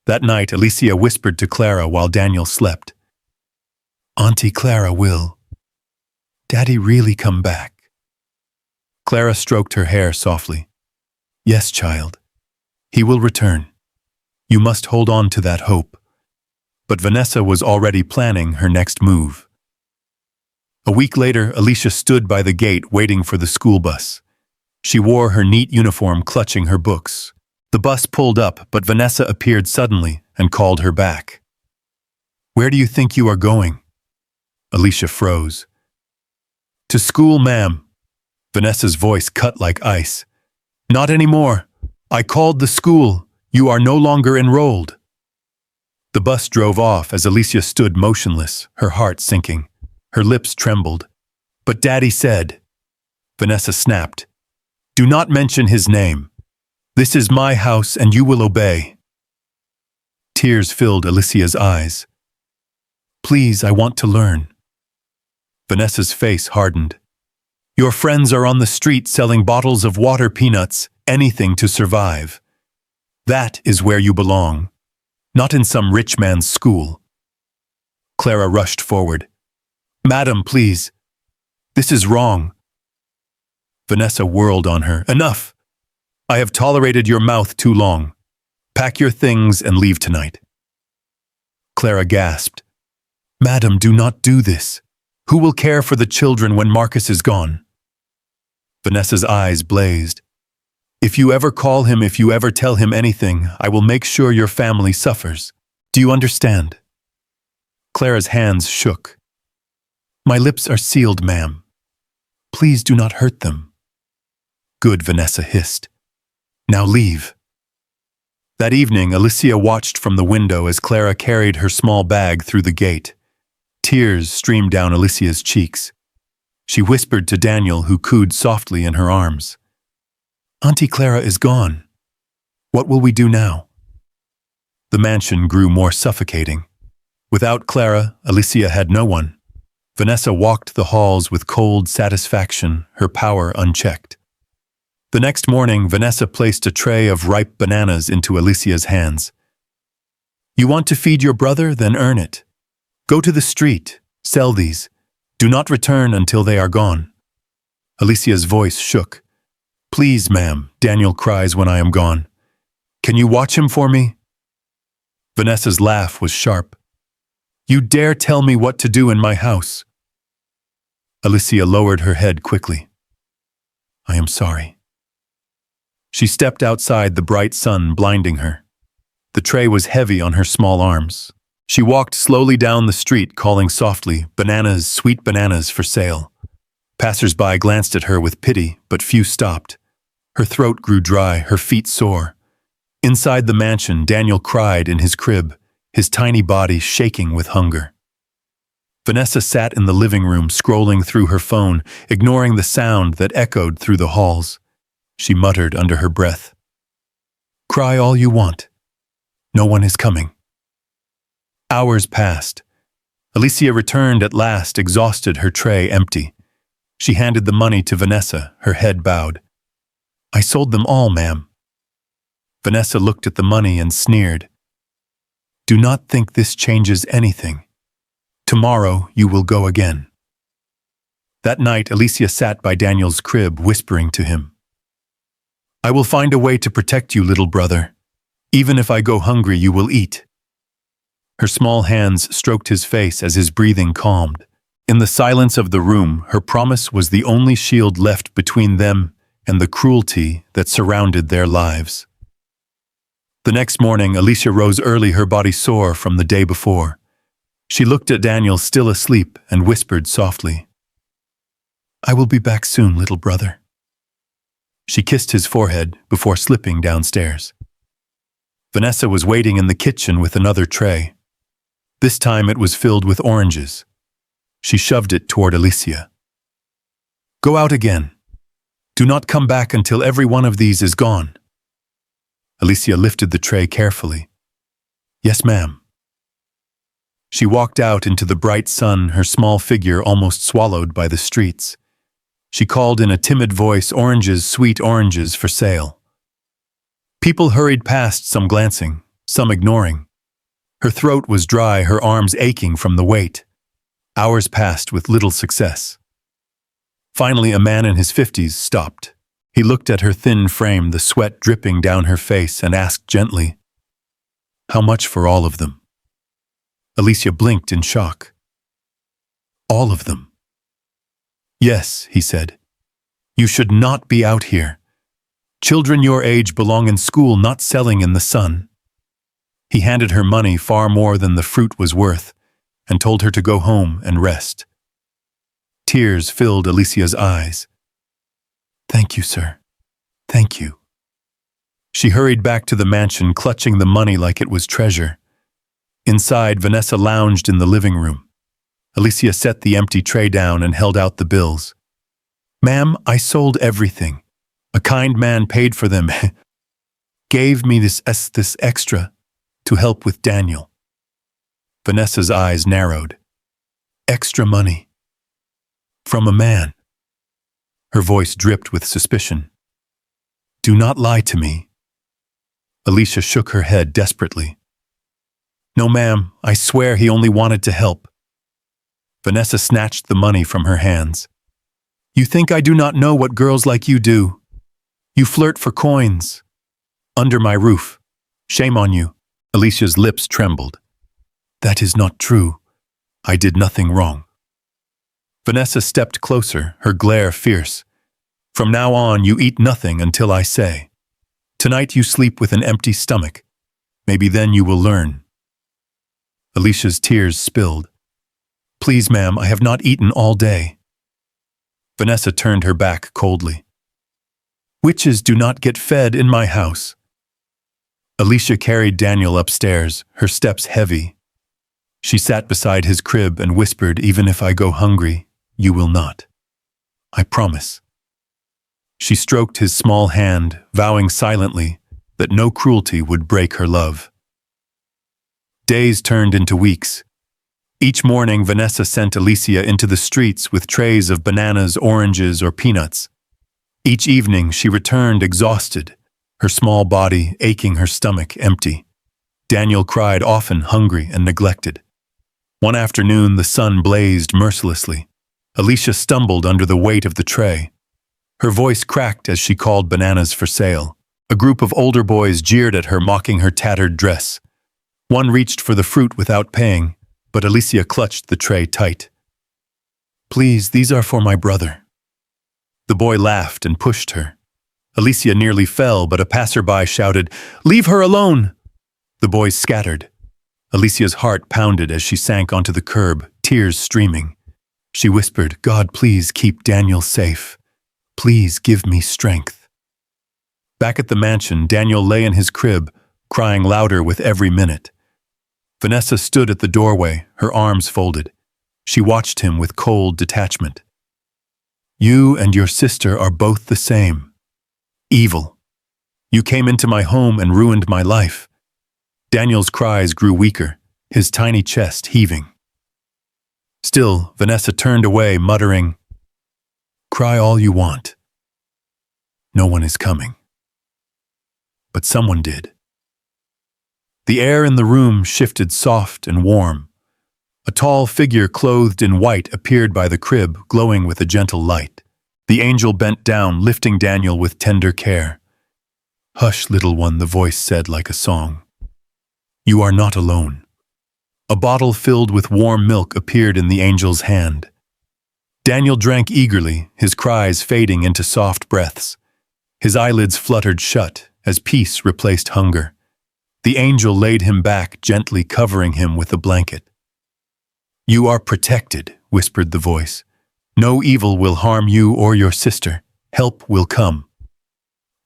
That night, Alicia whispered to Clara while Daniel slept. Auntie Clara will. Daddy really come back? Clara stroked her hair softly. Yes, child. He will return. You must hold on to that hope. But Vanessa was already planning her next move. A week later, Alicia stood by the gate waiting for the school bus. She wore her neat uniform, clutching her books. The bus pulled up, but Vanessa appeared suddenly and called her back. Where do you think you are going? Alicia froze. To school, ma'am. Vanessa's voice cut like ice. Not anymore. I called the school. You are no longer enrolled. The bus drove off as Alicia stood motionless, her heart sinking. Her lips trembled. But Daddy said. Vanessa snapped. Do not mention his name. This is my house and you will obey. Tears filled Alicia's eyes. Please, I want to learn. Vanessa's face hardened. Your friends are on the street selling bottles of water, peanuts, anything to survive. That is where you belong. Not in some rich man's school. Clara rushed forward. "Madam, please. This is wrong." Vanessa whirled on her. "Enough! I have tolerated your mouth too long. Pack your things and leave tonight." Clara gasped. "Madam, do not do this. Who will care for the children when Marcus is gone?" Vanessa's eyes blazed. "If you ever call him, if you ever tell him anything, I will make sure your family suffers. Do you understand?" Clara's hands shook. "My lips are sealed, ma'am. Please do not hurt them." "Good," Vanessa hissed. "Now leave." That evening, Alicia watched from the window as Clara carried her small bag through the gate. Tears streamed down Alicia's cheeks. She whispered to Daniel, who cooed softly in her arms. "Auntie Clara is gone. What will we do now?" The mansion grew more suffocating. Without Clara, Alicia had no one. Vanessa walked the halls with cold satisfaction, her power unchecked. The next morning, Vanessa placed a tray of ripe bananas into Alicia's hands. "You want to feed your brother? Then earn it. Go to the street, sell these. Do not return until they are gone." Alicia's voice shook. "Please, ma'am," Daniel cries when I am gone. "Can you watch him for me?" Vanessa's laugh was sharp. "You dare tell me what to do in my house?" Alicia lowered her head quickly. "I am sorry." She stepped outside, the bright sun blinding her. The tray was heavy on her small arms. She walked slowly down the street, calling softly, "Bananas, sweet bananas for sale." Passers-by glanced at her with pity, but few stopped. Her throat grew dry, her feet sore. Inside the mansion, Daniel cried in his crib, his tiny body shaking with hunger. Vanessa sat in the living room, scrolling through her phone, ignoring the sound that echoed through the halls. She muttered under her breath, "Cry all you want. No one is coming." Hours passed. Alicia returned at last, exhausted, her tray empty. She handed the money to Vanessa, her head bowed. "I sold them all, ma'am." Vanessa looked at the money and sneered. "Do not think this changes anything. Tomorrow you will go again." That night, Alicia sat by Daniel's crib, whispering to him, "I will find a way to protect you, little brother. Even if I go hungry, you will eat." Her small hands stroked his face as his breathing calmed. In the silence of the room, her promise was the only shield left between them and the cruelty that surrounded their lives. The next morning, Alicia rose early, her body sore from the day before. She looked at Daniel, still asleep, and whispered softly, "I will be back soon, little brother." She kissed his forehead before slipping downstairs. Vanessa was waiting in the kitchen with another tray. This time it was filled with oranges. She shoved it toward Alicia. "Go out again. Do not come back until every one of these is gone." Alicia lifted the tray carefully. "Yes, ma'am." She walked out into the bright sun, her small figure almost swallowed by the streets. She called in a timid voice, "Oranges, sweet oranges for sale." People hurried past, some glancing, some ignoring. Her throat was dry, her arms aching from the weight. Hours passed with little success. Finally, a man in his 50s stopped. He looked at her thin frame, the sweat dripping down her face, and asked gently, "How much for all of them?" Alicia blinked in shock. "All of them?" "Yes," he said. "You should not be out here. Children your age belong in school, not selling in the sun." He handed her money, far more than the fruit was worth, and told her to go home and rest. Tears filled Alicia's eyes. "Thank you, sir. Thank you." She hurried back to the mansion, clutching the money like it was treasure. Inside, Vanessa lounged in the living room. Alicia set the empty tray down and held out the bills. "Ma'am, I sold everything. A kind man paid for them. Gave me this extra to help with Daniel." Vanessa's eyes narrowed. "Extra money? From a man?" Her voice dripped with suspicion. "Do not lie to me." Alicia shook her head desperately. "No, ma'am, I swear he only wanted to help. Vanessa snatched the money from her hands. You think I do not know what girls like you do? You flirt for coins. Under my roof. Shame on you. Alicia's lips trembled. That is not true. I did nothing wrong. Vanessa stepped closer, her glare fierce. From now on, you eat nothing until I say. Tonight you sleep with an empty stomach. Maybe then you will learn. Alicia's tears spilled. Please, ma'am, I have not eaten all day. Vanessa turned her back coldly. Witches do not get fed in my house. Alicia carried Daniel upstairs, her steps heavy. She sat beside his crib and whispered, even if I go hungry, you will not. I promise. She stroked his small hand, vowing silently that no cruelty would break her love. Days turned into weeks. Each morning, Vanessa sent Alicia into the streets with trays of bananas, oranges, or peanuts. Each evening, she returned exhausted, her small body aching, her stomach empty. Daniel cried, often hungry and neglected. One afternoon, the sun blazed mercilessly. Alicia stumbled under the weight of the tray. Her voice cracked as she called bananas for sale. A group of older boys jeered at her, mocking her tattered dress. One reached for the fruit without paying, but Alicia clutched the tray tight. Please, these are for my brother. The boy laughed and pushed her. Alicia nearly fell, but a passerby shouted, Leave her alone! The boys scattered. Alicia's heart pounded as she sank onto the curb, tears streaming. She whispered, God, please keep Daniel safe. Please give me strength. Back at the mansion, Daniel lay in his crib, crying louder with every minute. Vanessa stood at the doorway, her arms folded. She watched him with cold detachment. You and your sister are both the same. Evil. You came into my home and ruined my life. Daniel's cries grew weaker, his tiny chest heaving. Still, Vanessa turned away, muttering, Cry all you want. No one is coming. But someone did. The air in the room shifted soft and warm. A tall figure clothed in white appeared by the crib, glowing with a gentle light. The angel bent down, lifting Daniel with tender care. Hush, little one, the voice said like a song. You are not alone. A bottle filled with warm milk appeared in the angel's hand. Daniel drank eagerly, his cries fading into soft breaths. His eyelids fluttered shut as peace replaced hunger. The angel laid him back, gently covering him with a blanket. You are protected, whispered the voice. No evil will harm you or your sister. Help will come.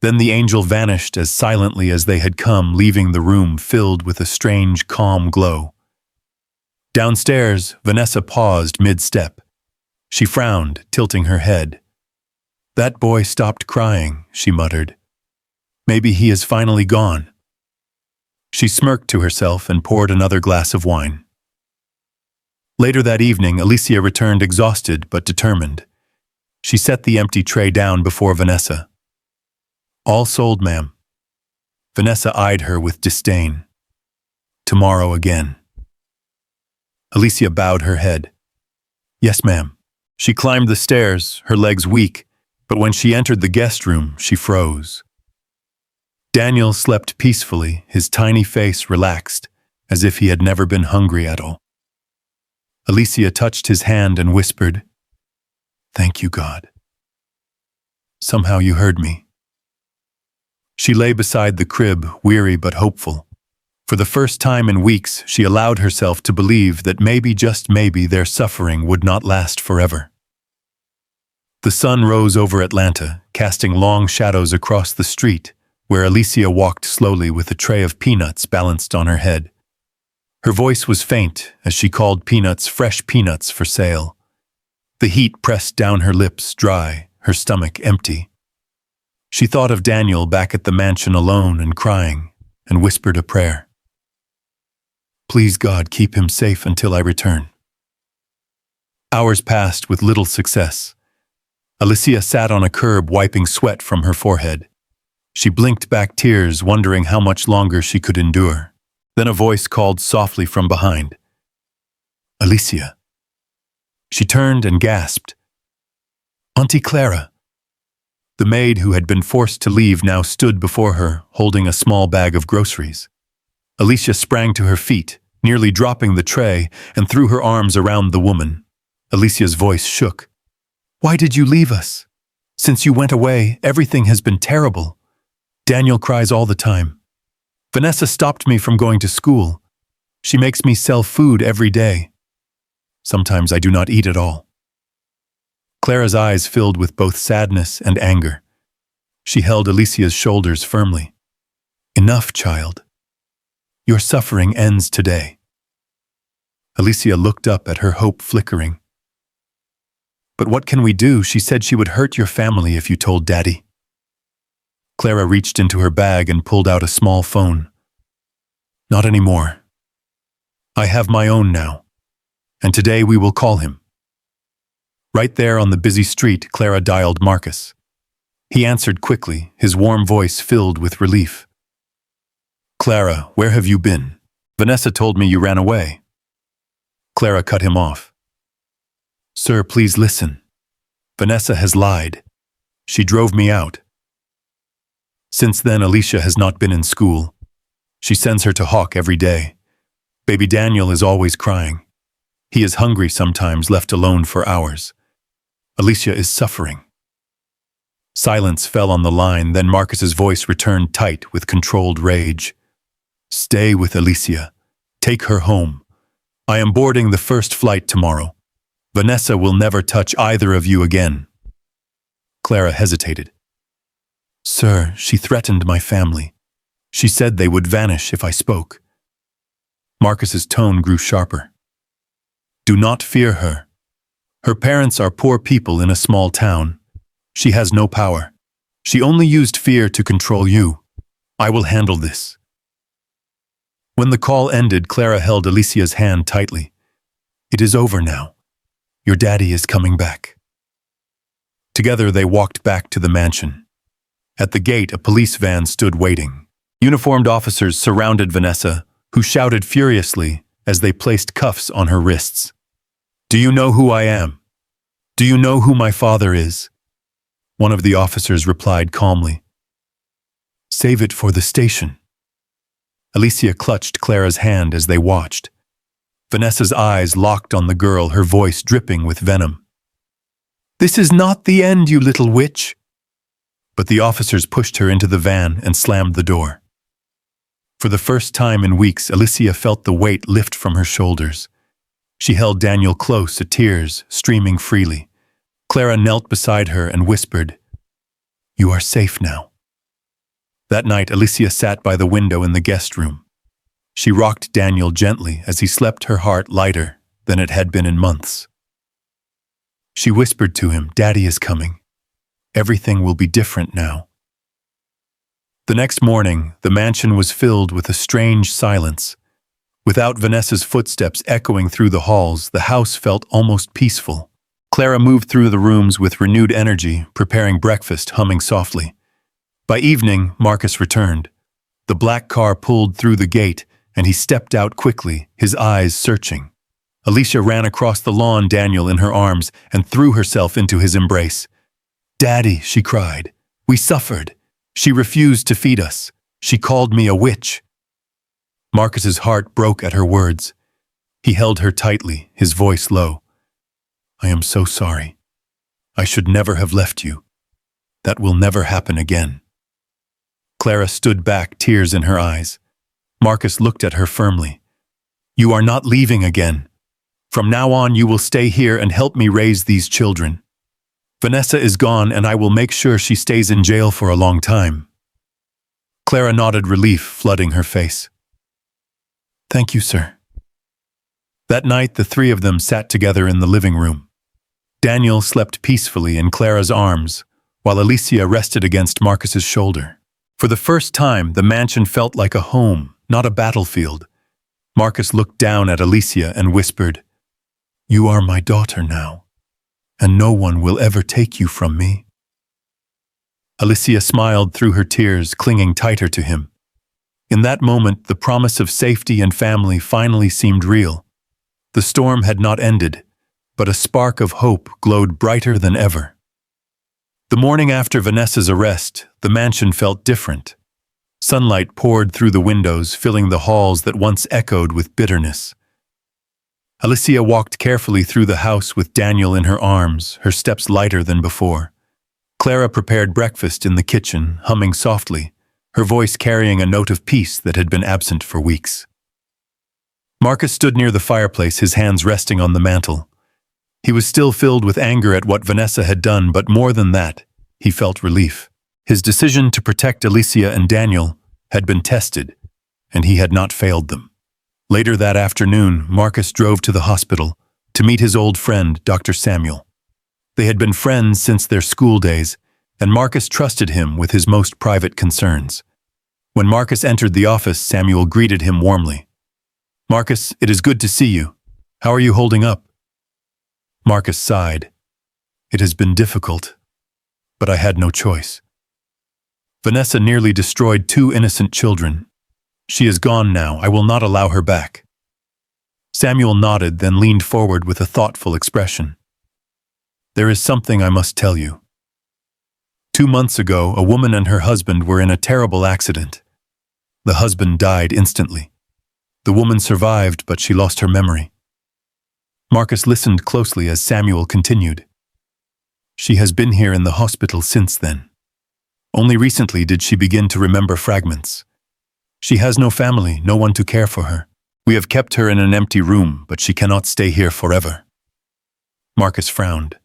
Then the angel vanished as silently as they had come, leaving the room filled with a strange, calm glow. Downstairs, Vanessa paused mid-step. She frowned, tilting her head. That boy stopped crying, she muttered. Maybe he is finally gone. She smirked to herself and poured another glass of wine. Later that evening, Alicia returned exhausted but determined. She set the empty tray down before Vanessa. All sold, ma'am. Vanessa eyed her with disdain. Tomorrow again. Alicia bowed her head. Yes, ma'am. She climbed the stairs, her legs weak, but when she entered the guest room, she froze. Daniel slept peacefully, his tiny face relaxed, as if he had never been hungry at all. Alicia touched his hand and whispered, Thank you, God. Somehow you heard me. She lay beside the crib, weary but hopeful. For the first time in weeks, she allowed herself to believe that maybe, just maybe, their suffering would not last forever. The sun rose over Atlanta, casting long shadows across the street, where Alicia walked slowly with a tray of peanuts balanced on her head. Her voice was faint as she called peanuts fresh peanuts for sale. The heat pressed down her lips, dry, her stomach empty. She thought of Daniel back at the mansion alone and crying, and whispered a prayer. Please, God, keep him safe until I return. Hours passed with little success. Alicia sat on a curb, wiping sweat from her forehead. She blinked back tears, wondering how much longer she could endure. Then a voice called softly from behind. Alicia. She turned and gasped. "Auntie Clara." The maid who had been forced to leave now stood before her, holding a small bag of groceries. Alicia sprang to her feet, nearly dropping the tray, and threw her arms around the woman. Alicia's voice shook. "Why did you leave us? Since you went away, everything has been terrible. Daniel cries all the time. Vanessa stopped me from going to school. She makes me sell food every day. Sometimes I do not eat at all." Clara's eyes filled with both sadness and anger. She held Alicia's shoulders firmly. "Enough, child. Your suffering ends today." Alicia looked up at her hope flickering. "But what can we do? She said she would hurt your family if you told Daddy." Clara reached into her bag and pulled out a small phone. "Not anymore. I have my own now, and today we will call him." Right there on the busy street, Clara dialed Marcus. He answered quickly, his warm voice filled with relief. "Clara, where have you been? Vanessa told me you ran away." Clara cut him off. "Sir, please listen. Vanessa has lied. She drove me out. Since then, Alicia has not been in school. She sends her to Hawk every day. Baby Daniel is always crying. He is hungry sometimes, left alone for hours. Alicia is suffering." Silence fell on the line, then Marcus's voice returned tight with controlled rage. "Stay with Alicia. Take her home. I am boarding the first flight tomorrow. Vanessa will never touch either of you again." Clara hesitated. "Sir, she threatened my family. She said they would vanish if I spoke." Marcus's tone grew sharper. "Do not fear her. Her parents are poor people in a small town. She has no power. She only used fear to control you. I will handle this." When the call ended, Clara held Alicia's hand tightly. "It is over now. Your daddy is coming back." Together they walked back to the mansion. At the gate, a police van stood waiting. Uniformed officers surrounded Vanessa, who shouted furiously as they placed cuffs on her wrists. "Do you know who I am? Do you know who my father is?" One of the officers replied calmly. "Save it for the station." Alicia clutched Clara's hand as they watched. Vanessa's eyes locked on the girl, her voice dripping with venom. "This is not the end, you little witch." But the officers pushed her into the van and slammed the door. For the first time in weeks, Alicia felt the weight lift from her shoulders. She held Daniel close, tears streaming freely. Clara knelt beside her and whispered, "You are safe now." That night, Alicia sat by the window in the guest room. She rocked Daniel gently as he slept, her heart lighter than it had been in months. She whispered to him, "Daddy is coming. Everything will be different now." The next morning, the mansion was filled with a strange silence. Without Vanessa's footsteps echoing through the halls, the house felt almost peaceful. Clara moved through the rooms with renewed energy, preparing breakfast, humming softly. By evening, Marcus returned. The black car pulled through the gate, and he stepped out quickly, his eyes searching. Alicia ran across the lawn, Daniel in her arms, and threw herself into his embrace. "Daddy," she cried, "we suffered. She refused to feed us. She called me a witch." Marcus's heart broke at her words. He held her tightly, his voice low. "I am so sorry. I should never have left you. That will never happen again." Clara stood back, tears in her eyes. Marcus looked at her firmly. "You are not leaving again. From now on, you will stay here and help me raise these children. Vanessa is gone, and I will make sure she stays in jail for a long time." Clara nodded, relief flooding her face. "Thank you, sir." That night, the three of them sat together in the living room. Daniel slept peacefully in Clara's arms, while Alicia rested against Marcus's shoulder. For the first time, the mansion felt like a home, not a battlefield. Marcus looked down at Alicia and whispered, "You are my daughter now, and no one will ever take you from me." Alicia smiled through her tears, clinging tighter to him. In that moment, the promise of safety and family finally seemed real. The storm had not ended, but a spark of hope glowed brighter than ever. The morning after Vanessa's arrest, the mansion felt different. Sunlight poured through the windows, filling the halls that once echoed with bitterness. Alicia walked carefully through the house with Daniel in her arms, her steps lighter than before. Clara prepared breakfast in the kitchen, humming softly, her voice carrying a note of peace that had been absent for weeks. Marcus stood near the fireplace, his hands resting on the mantel. He was still filled with anger at what Vanessa had done, but more than that, he felt relief. His decision to protect Alicia and Daniel had been tested, and he had not failed them. Later that afternoon, Marcus drove to the hospital to meet his old friend, Dr. Samuel. They had been friends since their school days, and Marcus trusted him with his most private concerns. When Marcus entered the office, Samuel greeted him warmly. "Marcus, it is good to see you. How are you holding up?" Marcus sighed. "It has been difficult, but I had no choice. Vanessa nearly destroyed 2 innocent children. She is gone now. I will not allow her back." Samuel nodded, then leaned forward with a thoughtful expression. "There is something I must tell you. 2 months ago, a woman and her husband were in a terrible accident. The husband died instantly. The woman survived, but she lost her memory." Marcus listened closely as Samuel continued. "She has been here in the hospital since then. Only recently did she begin to remember fragments. She has no family, no one to care for her. We have kept her in an empty room, but she cannot stay here forever." Marcus frowned.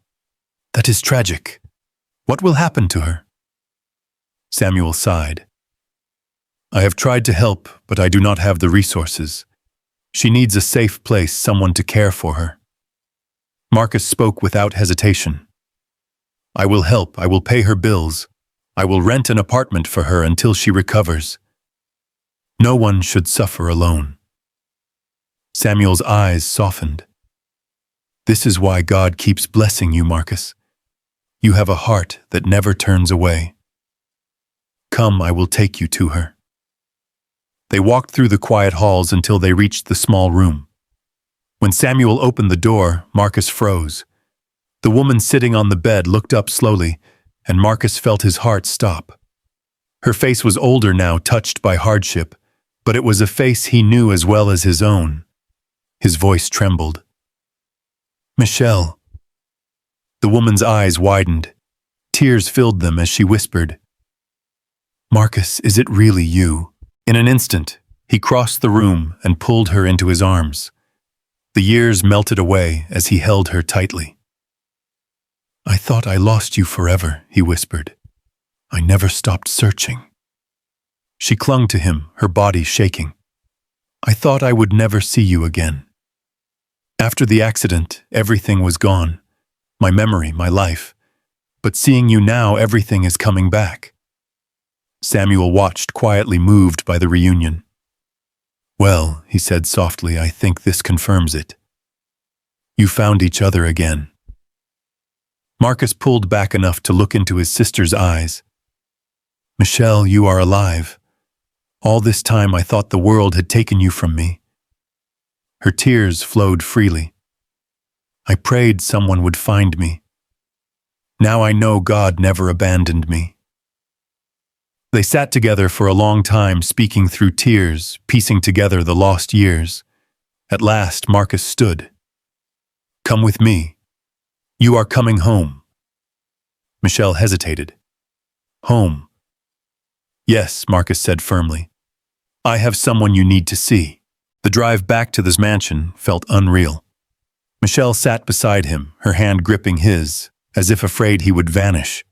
"That is tragic. What will happen to her?" Samuel sighed. "I have tried to help, but I do not have the resources. She needs a safe place, someone to care for her." Marcus spoke without hesitation. "I will help. I will pay her bills. I will rent an apartment for her until she recovers. No one should suffer alone." Samuel's eyes softened. "This is why God keeps blessing you, Marcus. You have a heart that never turns away. Come, I will take you to her." They walked through the quiet halls until they reached the small room. When Samuel opened the door, Marcus froze. The woman sitting on the bed looked up slowly, and Marcus felt his heart stop. Her face was older now, touched by hardship, but it was a face he knew as well as his own. His voice trembled. "Michelle." The woman's eyes widened. Tears filled them as she whispered, "Marcus, is it really you?" In an instant, he crossed the room and pulled her into his arms. The years melted away as he held her tightly. "I thought I lost you forever," he whispered. "I never stopped searching." She clung to him, her body shaking. "I thought I would never see you again. After the accident, everything was gone. My memory, my life. But seeing you now, everything is coming back." Samuel watched, quietly moved by the reunion. "Well," he said softly, "I think this confirms it. You found each other again." Marcus pulled back enough to look into his sister's eyes. "Michelle, you are alive. All this time I thought the world had taken you from me." Her tears flowed freely. "I prayed someone would find me. Now I know God never abandoned me." They sat together for a long time, speaking through tears, piecing together the lost years. At last, Marcus stood. "Come with me. You are coming home." Michelle hesitated. "Home?" "Yes," Marcus said firmly. "I have someone you need to see." The drive back to this mansion felt unreal. Michelle sat beside him, her hand gripping his, as if afraid he would vanish.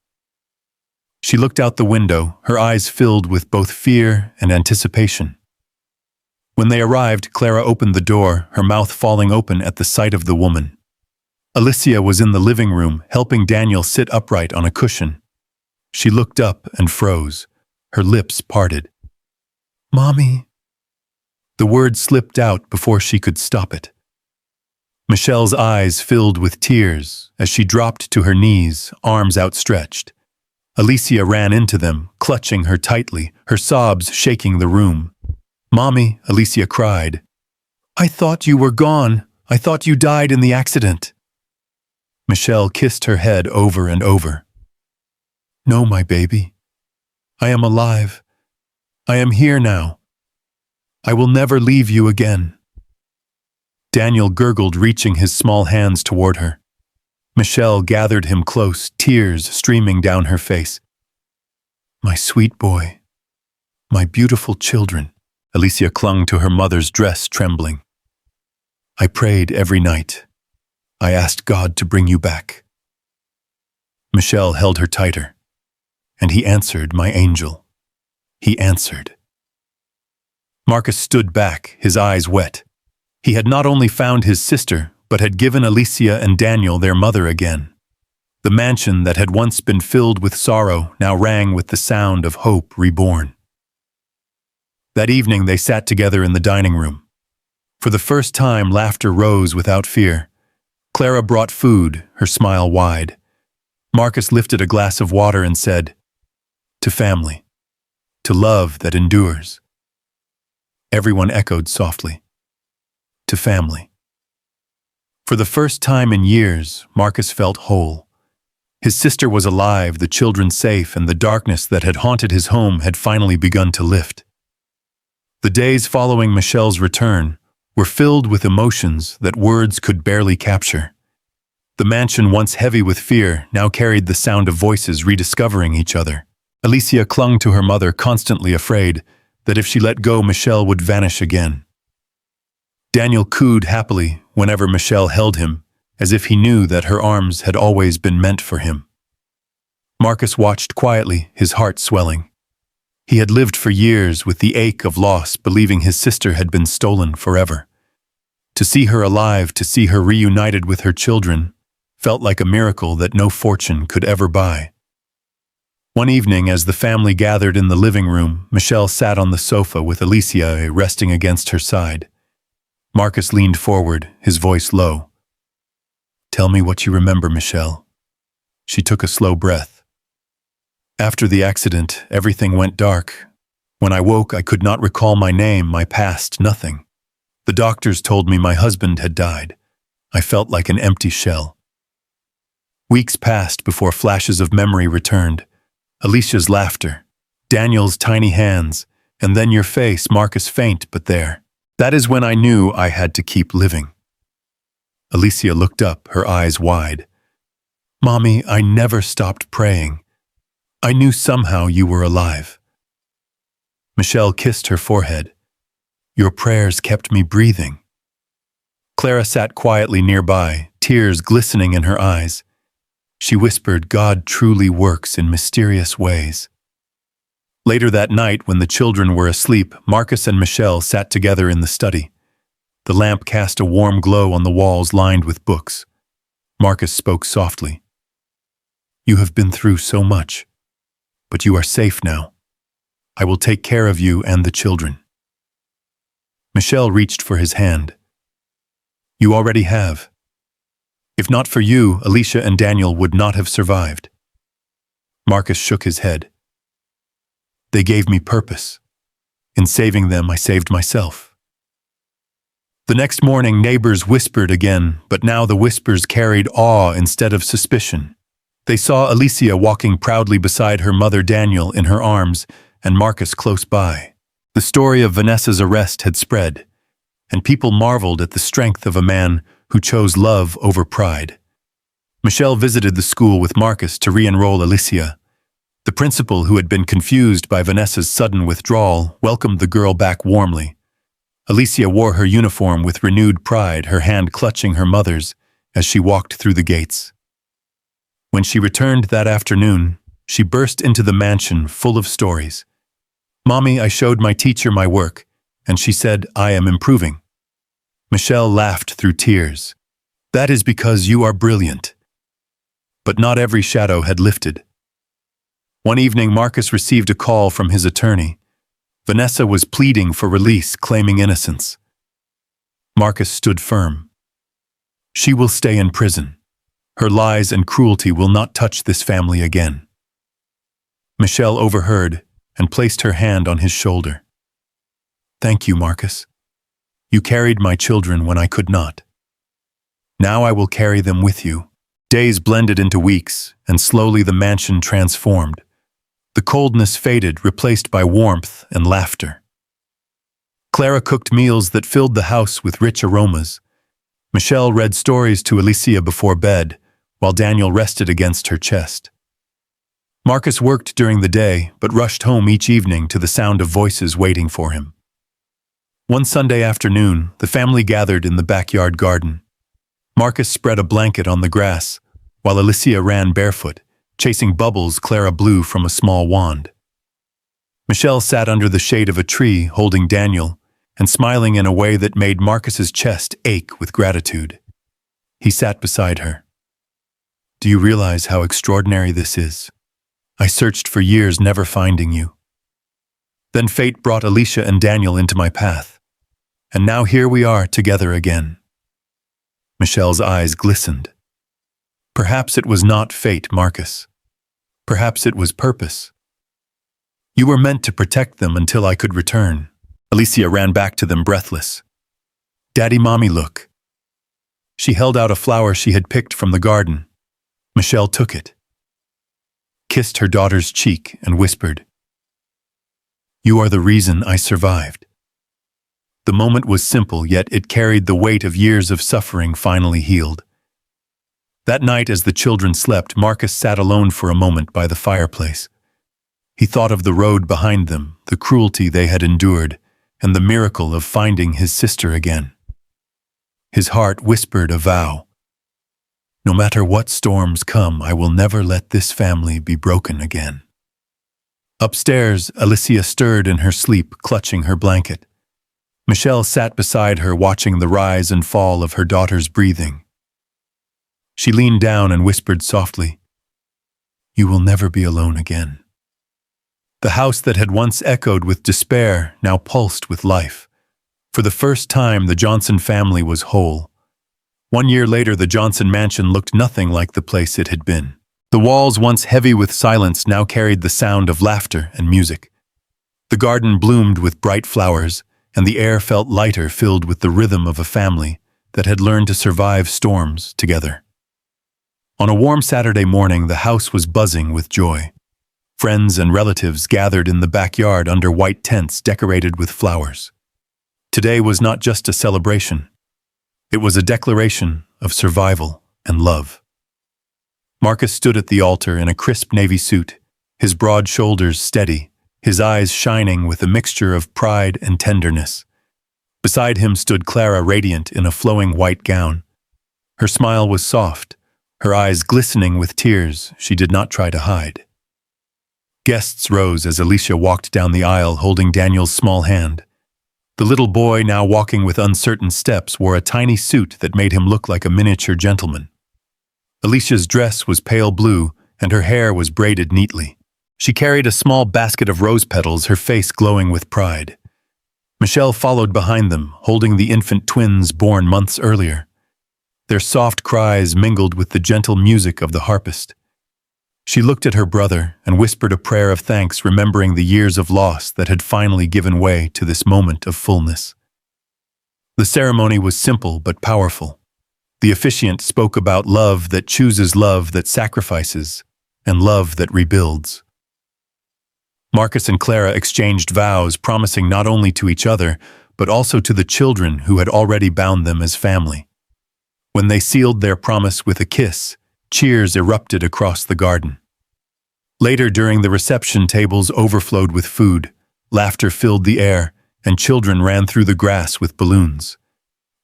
She looked out the window, her eyes filled with both fear and anticipation. When they arrived, Clara opened the door, her mouth falling open at the sight of the woman. Alicia was in the living room, helping Daniel sit upright on a cushion. She looked up and froze, her lips parted. "Mommy." The word slipped out before she could stop it. Michelle's eyes filled with tears as she dropped to her knees, arms outstretched. Alicia ran into them, clutching her tightly, her sobs shaking the room. "Mommy," Alicia cried. "I thought you were gone. I thought you died in the accident." Michelle kissed her head over and over. No, my baby. I am alive. I am here now. I will never leave you again. Daniel gurgled, reaching his small hands toward her. Michelle gathered him close, tears streaming down her face. My sweet boy. My beautiful children. Alicia clung to her mother's dress, trembling. I prayed every night. I asked God to bring you back. Michelle held her tighter. And he answered, my angel. He answered. Marcus stood back, his eyes wet. He had not only found his sister, but had given Alicia and Daniel their mother again. The mansion that had once been filled with sorrow now rang with the sound of hope reborn. That evening they sat together in the dining room. For the first time, laughter rose without fear. Clara brought food, her smile wide. Marcus lifted a glass of water and said, to family, to love that endures. Everyone echoed softly, to family. For the first time in years, Marcus felt whole. His sister was alive, the children safe, and the darkness that had haunted his home had finally begun to lift. The days following Michelle's return were filled with emotions that words could barely capture. The mansion, once heavy with fear, now carried the sound of voices rediscovering each other. Alicia clung to her mother, constantly afraid that if she let go, Michelle would vanish again. Daniel cooed happily whenever Michelle held him, as if he knew that her arms had always been meant for him. Marcus watched quietly, his heart swelling. He had lived for years with the ache of loss, believing his sister had been stolen forever. To see her alive, to see her reunited with her children, felt like a miracle that no fortune could ever buy. One evening, as the family gathered in the living room, Michelle sat on the sofa with Alicia resting against her side. Marcus leaned forward, his voice low. Tell me what you remember, Michelle. She took a slow breath. After the accident, everything went dark. When I woke, I could not recall my name, my past, nothing. The doctors told me my husband had died. I felt like an empty shell. Weeks passed before flashes of memory returned. Alicia's laughter, Daniel's tiny hands, and then your face, Marcus, faint but there. That is when I knew I had to keep living. Alicia looked up, her eyes wide. Mommy, I never stopped praying. I knew somehow you were alive. Michelle kissed her forehead. Your prayers kept me breathing. Clara sat quietly nearby, tears glistening in her eyes. She whispered, God truly works in mysterious ways. Later that night, when the children were asleep, Marcus and Michelle sat together in the study. The lamp cast a warm glow on the walls lined with books. Marcus spoke softly. You have been through so much, but you are safe now. I will take care of you and the children. Michelle reached for his hand. You already have. If not for you, Alicia and Daniel would not have survived. Marcus shook his head. They gave me purpose. In saving them, I saved myself. The next morning, neighbors whispered again, but now the whispers carried awe instead of suspicion. They saw Alicia walking proudly beside her mother Daniel in her arms, and Marcus close by. The story of Vanessa's arrest had spread, and people marveled at the strength of a man who chose love over pride. Michelle visited the school with Marcus to re-enroll Alicia. The principal, who had been confused by Vanessa's sudden withdrawal, welcomed the girl back warmly. Alicia wore her uniform with renewed pride, her hand clutching her mother's as she walked through the gates. When she returned that afternoon, she burst into the mansion full of stories. Mommy, I showed my teacher my work, and she said, I am improving. Michelle laughed through tears. That is because you are brilliant. But not every shadow had lifted. One evening, Marcus received a call from his attorney. Vanessa was pleading for release, claiming innocence. Marcus stood firm. She will stay in prison. Her lies and cruelty will not touch this family again. Michelle overheard and placed her hand on his shoulder. Thank you, Marcus. You carried my children when I could not. Now I will carry them with you. Days blended into weeks, and slowly the mansion transformed. The coldness faded, replaced by warmth and laughter. Clara cooked meals that filled the house with rich aromas. Michelle read stories to Alicia before bed, while Daniel rested against her chest. Marcus worked during the day, but rushed home each evening to the sound of voices waiting for him. One Sunday afternoon, the family gathered in the backyard garden. Marcus spread a blanket on the grass, while Alicia ran barefoot, chasing bubbles Clara blew from a small wand. Michelle sat under the shade of a tree, holding Daniel, and smiling in a way that made Marcus's chest ache with gratitude. He sat beside her. "Do you realize how extraordinary this is? I searched for years, never finding you. Then fate brought Alicia and Daniel into my path. And now here we are together again." Michelle's eyes glistened. "Perhaps it was not fate, Marcus. Perhaps it was purpose. You were meant to protect them until I could return." Alicia ran back to them breathless. "Daddy, Mommy, look." She held out a flower she had picked from the garden. Michelle took it, kissed her daughter's cheek, and whispered, "You are the reason I survived." The moment was simple, yet it carried the weight of years of suffering finally healed. That night, as the children slept, Marcus sat alone for a moment by the fireplace. He thought of the road behind them, the cruelty they had endured, and the miracle of finding his sister again. His heart whispered a vow. "No matter what storms come, I will never let this family be broken again." Upstairs, Alicia stirred in her sleep, clutching her blanket. Michelle sat beside her, watching the rise and fall of her daughter's breathing. She leaned down and whispered softly, "You will never be alone again." The house that had once echoed with despair now pulsed with life. For the first time, the Johnson family was whole. 1 year later, the Johnson mansion looked nothing like the place it had been. The walls, once heavy with silence, now carried the sound of laughter and music. The garden bloomed with bright flowers, and the air felt lighter, filled with the rhythm of a family that had learned to survive storms together. On a warm Saturday morning, the house was buzzing with joy. Friends and relatives gathered in the backyard under white tents decorated with flowers. Today was not just a celebration. It was a declaration of survival and love. Marcus stood at the altar in a crisp navy suit, his broad shoulders steady, his eyes shining with a mixture of pride and tenderness. Beside him stood Clara, radiant in a flowing white gown. Her smile was soft, her eyes glistening with tears she did not try to hide. Guests rose as Alicia walked down the aisle, holding Daniel's small hand. The little boy, now walking with uncertain steps, wore a tiny suit that made him look like a miniature gentleman. Alicia's dress was pale blue, and her hair was braided neatly. She carried a small basket of rose petals, her face glowing with pride. Michelle followed behind them, holding the infant twins born months earlier. Their soft cries mingled with the gentle music of the harpist. She looked at her brother and whispered a prayer of thanks, remembering the years of loss that had finally given way to this moment of fullness. The ceremony was simple but powerful. The officiant spoke about love that chooses, love that sacrifices, and love that rebuilds. Marcus and Clara exchanged vows, promising not only to each other, but also to the children who had already bound them as family. When they sealed their promise with a kiss, cheers erupted across the garden. Later, during the reception, tables overflowed with food, laughter filled the air, and children ran through the grass with balloons.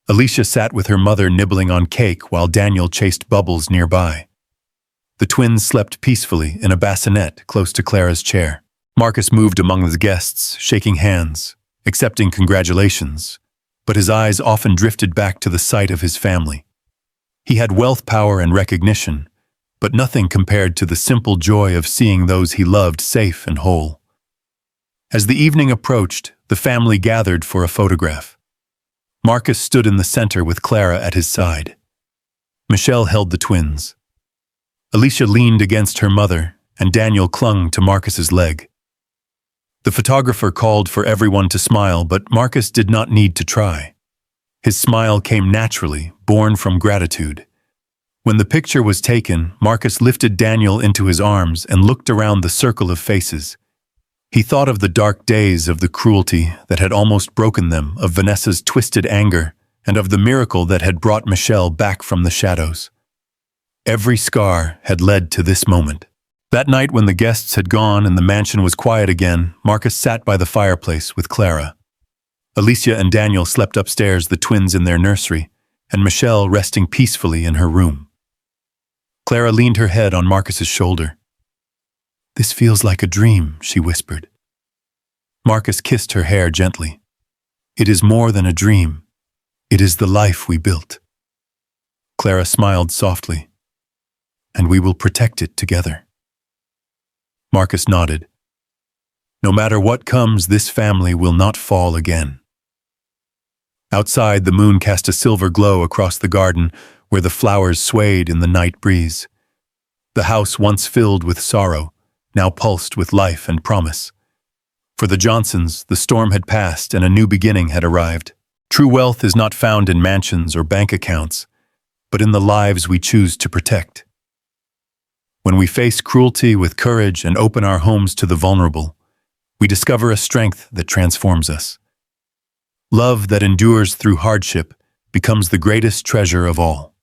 Alicia sat with her mother nibbling on cake while Daniel chased bubbles nearby. The twins slept peacefully in a bassinet close to Clara's chair. Marcus moved among the guests, shaking hands, accepting congratulations, but his eyes often drifted back to the sight of his family. He had wealth, power, and recognition, but nothing compared to the simple joy of seeing those he loved safe and whole. As the evening approached, the family gathered for a photograph. Marcus stood in the center with Clara at his side. Michelle held the twins. Alicia leaned against her mother, and Daniel clung to Marcus's leg. The photographer called for everyone to smile, but Marcus did not need to try. His smile came naturally, born from gratitude. When the picture was taken, Marcus lifted Daniel into his arms and looked around the circle of faces. He thought of the dark days, of the cruelty that had almost broken them, of Vanessa's twisted anger, and of the miracle that had brought Michelle back from the shadows. Every scar had led to this moment. That night, when the guests had gone and the mansion was quiet again, Marcus sat by the fireplace with Clara. Alicia and Daniel slept upstairs, the twins in their nursery, and Michelle resting peacefully in her room. Clara leaned her head on Marcus's shoulder. "This feels like a dream," she whispered. Marcus kissed her hair gently. "It is more than a dream. It is the life we built." Clara smiled softly. "And we will protect it together." Marcus nodded. "No matter what comes, this family will not fall again." Outside, the moon cast a silver glow across the garden, where the flowers swayed in the night breeze. The house, once filled with sorrow, now pulsed with life and promise. For the Johnsons, the storm had passed and a new beginning had arrived. True wealth is not found in mansions or bank accounts, but in the lives we choose to protect. When we face cruelty with courage and open our homes to the vulnerable, we discover a strength that transforms us. Love that endures through hardship becomes the greatest treasure of all.